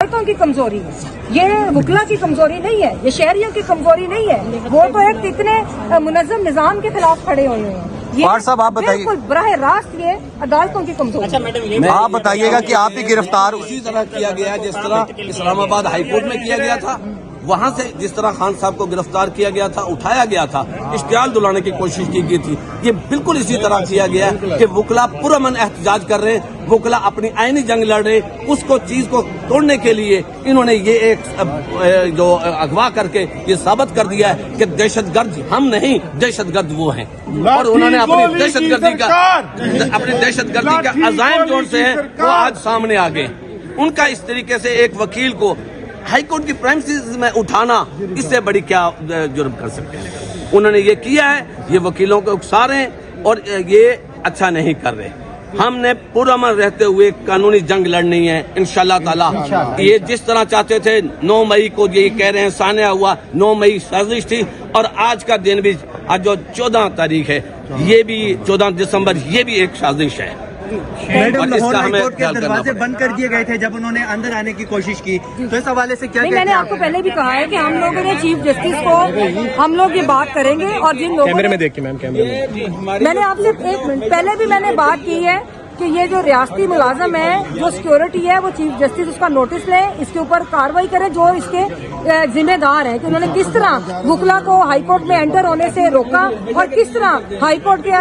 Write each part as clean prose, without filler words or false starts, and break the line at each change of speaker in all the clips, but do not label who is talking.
عدالتوں کی کمزوری ہے, یہ وکلا کی کمزوری نہیں ہے, یہ شہریوں کی کمزوری نہیں ہے. وہ تو ایک اتنے منظم نظام کے خلاف کھڑے ہوئے ہیں.
پار صاحب آپ بتائیے,
بالکل براہ راست یہ عدالتوں کی کمزوری.
آپ بتائیے گا کہ آپ بھی گرفتار
اسی طرح کیا گیا جس طرح اسلام آباد ہائی کورٹ میں کیا گیا تھا, وہاں سے جس طرح خان صاحب کو گرفتار کیا گیا تھا, اٹھایا گیا تھا, اشتعال دلانے کی کوشش کی گئی تھی, یہ بالکل اسی طرح کیا گیا کہ وکلا پرامن احتجاج کر رہے ہیں, وکلا اپنی آئینی جنگ لڑ رہے, اس کو چیز کو توڑنے کے لیے انہوں نے یہ ایک جو اغوا کر کے یہ ثابت کر دیا ہے کہ دہشت گرد ہم نہیں, دہشت گرد وہ ہیں, اور انہوں نے اپنی دہشت گردی کا عزائم جو سے ہے وہ آج سامنے آ گئے. ان کا اس طریقے سے ایک وکیل کو ہائی کورٹ کی پریمسز میں اٹھانا, اس سے بڑی کیا جرم کر سکتے ہیں. انہوں نے یہ کیا ہے, یہ وکیلوں کو اکسا رہے ہیں اور یہ اچھا نہیں کر رہے. ہم نے پرامن رہتے ہوئے قانونی جنگ لڑنی ہے انشاءاللہ تعالی. یہ جس طرح چاہتے تھے 9 مئی کو یہ کہہ رہے ہیں سانحہ ہوا, 9 مئی سازش تھی, اور آج کا دن بھی آج جو 14 تاریخ ہے یہ بھی 14 دسمبر یہ بھی ایک سازش ہے.
میڈم لاہور ہائی کورٹ کے دروازے بند کر دیے گئے تھے جب انہوں نے اندر آنے کی کوشش کی, تو اس حوالے سے کیا؟
میں نے آپ کو پہلے بھی کہا ہے کہ ہم لوگوں نے چیف جسٹس کو ہم لوگ یہ بات کریں گے, اور جن لوگوں
کیمرے میں دیکھیں میم, کیمرے
میں نے آپ سے ایک منٹ پہلے بھی میں نے بات کی ہے کہ یہ جو ریاستی ملازم ہے, جو سیکورٹی ہے, وہ چیف جسٹس اس کا نوٹس لیں, اس کے اوپر کاروائی کریں جو اس کے ذمہ دار ہیں کہ انہوں نے کس طرح وکلا کو ہائی کورٹ میں انٹر ہونے سے روکا, اور کس طرح ہائی کورٹ کے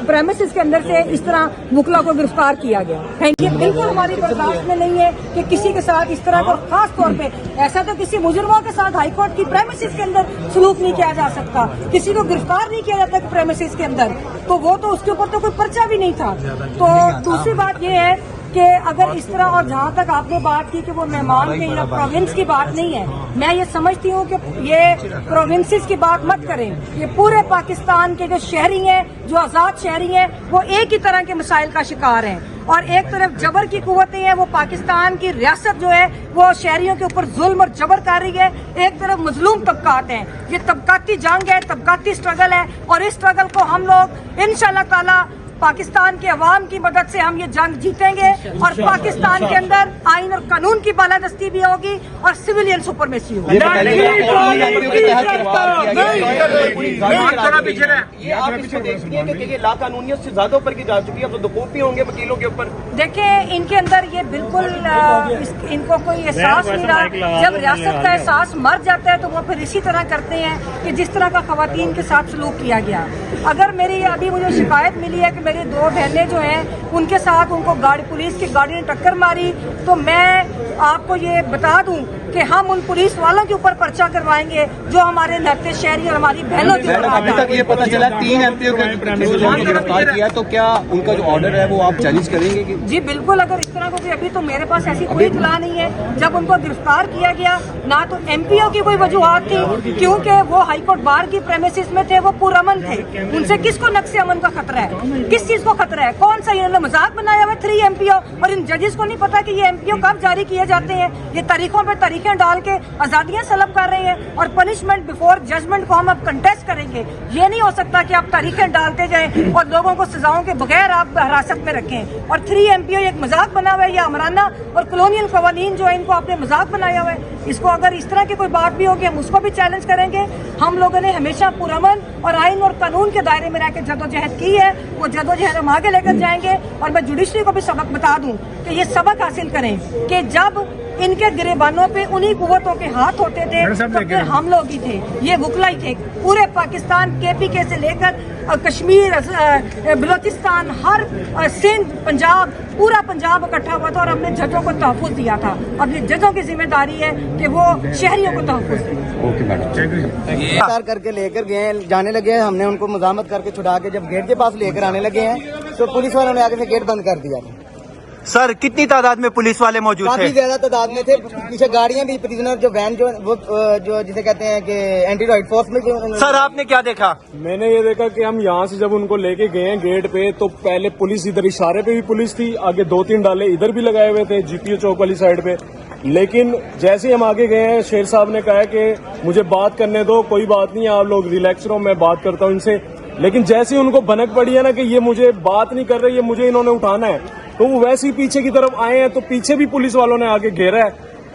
پریمیسز کے اندر سے اس طرح وکلا کو گرفتار کیا گیا. یہ بالکل ہماری برداشت میں نہیں ہے کہ کسی کے ساتھ اس طرح کا, خاص طور پہ ایسا تو کسی مجرموں کے ساتھ ہائی کورٹ کی پریمیسز کے اندر سلوک نہیں کیا جا سکتا, کسی کو گرفتار نہیں کیا جاتا پریمیسز کے اندر, تو وہ تو اس کے اوپر تو کوئی پرچہ بھی نہیں تھا. تو دوسری بات یہ ہے کہ اگر اس طرح, اور جہاں تک آپ نے بات کی کہ وہ مہمان کے یا پروونس کی بات نہیں ہے, میں یہ سمجھتی ہوں کہ یہ پروونسز کی بات مت کریں. یہ پورے پاکستان کے جو شہری ہیں, جو آزاد شہری ہیں, وہ ایک ہی طرح کے مسائل کا شکار ہیں, اور ایک طرف جبر کی قوتیں ہیں, وہ پاکستان کی ریاست جو ہے وہ شہریوں کے اوپر ظلم اور جبر کر رہی ہے, ایک طرف مظلوم طبقات ہیں. یہ طبقاتی جنگ ہے, طبقاتی اسٹرگل ہے, اور اس اسٹرگل کو ہم لوگ انشاءاللہ تعالی پاکستان کے عوام کی مدد سے ہم یہ جنگ جیتیں گے, اور پاکستان کے اندر آئین اور قانون کی بالادستی بھی ہوگی اور سویلین سپرمیسی ہوگی.
یہ لاقانونیت سے زیادہ اوپر کی جا چکی ہے, تو دکوپی ہوں گے وکیلوں کے اوپر.
دیکھیں ان کے اندر یہ بالکل ان کو کوئی احساس نہیں رہا. جب ریاست کا احساس مر جاتا ہے تو وہ پھر اسی طرح کرتے ہیں کہ جس طرح کا خواتین کے ساتھ سلوک کیا گیا. اگر میری ابھی مجھے شکایت ملی ہے کہ میری 2 بہنیں جو ہیں ان کے ساتھ ان کو پولیس کی گاڑی نے ٹکر ماری, تو میں آپ کو یہ بتا دوں کہ ہم ان پولیس والوں کے اوپر پرچہ کروائیں گے جو ہمارے لڑتے شہری اور ہماری بہنوں کے اوپر.
ابھی تک یہ پتہ چلا 3 MP کو گرفتار کیا, تو کیا ان کا جو آرڈر ہے وہ آپ چیلنج کریں گے؟
جی بالکل, اگر اس طرح کو ابھی تو میرے پاس ایسی کوئی اطلاع نہیں ہے. جب ان کو گرفتار کیا گیا نہ تو MP کی کوئی وجوہات تھی, کیونکہ وہ ہائی کورٹ بار کی پریمیسز میں تھے, وہ پرامن تھے. ان سے کس کو نقص امن کا خطرہ ہے, کس چیز کو خطرہ ہے, کون سا انہوں نے مذاق بنایا ہوا 3 MP, اور ان ججز کو نہیں پتا کہ یہ MP کب جاری کیے جاتے ہیں. یہ تاریخوں پہ تاریخیں ڈال کے آزادیاں سلب کر رہے ہیں, اور پنشمنٹ بیفور ججمنٹ کو ہم اب کنٹیسٹ کریں گے. یہ نہیں ہو سکتا کہ آپ تاریخیں ڈالتے جائیں اور لوگوں کو سزاؤں کے بغیر آپ حراست میں رکھیں. اور 3 MP ایک مذاق بنا ہوا ہے, یہ عمرانہ اور کلونیل قوانین جو ہے ان کو آپ نے مذاق بنایا ہوا ہے. اس کو اگر اس طرح کی کوئی بات بھی ہوگی ہم اس کو بھی چیلنج کریں گے. ہم لوگوں نے ہمیشہ پرامن اور آئین اور قانون کے دائرے میں رہ کے جدوجہد کی ہے, وہ جدوجہد ہم آگے لے کر جائیں گے. اور میں جوڈیشری کو بھی سبق بتا دوں کہ یہ سبق حاصل کریں کہ جب ان کے گریبانوں پہ انہی قوتوں کے ہاتھ ہوتے تھے تو پھر ہم لوگ ہی تھے, یہ وکلا ہی تھے. پورے پاکستان KPK سے لے کر کشمیر, بلوچستان, ہر سندھ, پنجاب, پورا پنجاب اکٹھا ہوا تھا, اور ہم نے ججوں کو تحفظ دیا تھا. اب یہ ججوں کی ذمہ داری ہے کہ وہ شہریوں کو تحفظ دیں.
کر کے لے کر گئے, جانے لگے ہیں, ہم نے ان کو مزاحمت کر کے چھڑا کے جب گیٹ کے پاس لے کر آنے لگے ہیں تو پولیس والوں نے آگے سے گیٹ بند کر دیا.
سر کتنی تعداد میں پولیس والے موجود تھے؟
کافی زیادہ تعداد میں تھے. پیچھے گاڑیاں بھی, پریزنر جو وین جو جسے کہتے ہیں کہ اینٹی رائٹ فورس میں.
سر آپ نے کیا دیکھا؟
میں نے یہ دیکھا کہ ہم یہاں سے جب ان کو لے کے گئے ہیں گیٹ پہ, تو پہلے پولیس ادھر اشارے پہ بھی پولیس تھی, آگے 2-3 ڈالے ادھر بھی لگائے ہوئے تھے GPO چوک والی سائڈ پہ. لیکن جیسے ہی ہم آگے گئے ہیں شیر صاحب نے کہا کہ مجھے بات کرنے دو, کوئی بات نہیں, آپ لوگ ریلیکس رہو, میں بات کرتا ہوں ان سے. لیکن جیسے ہی ان کو بھنک پڑی ہے نا کہ یہ مجھے بات نہیں کر رہے, یہ مجھے انہوں نے اٹھانا ہے, تو وہ ویسے ہی پیچھے کی طرف آئے ہیں, تو پیچھے بھی پولیس والوں نے آگے گھیرا ہے,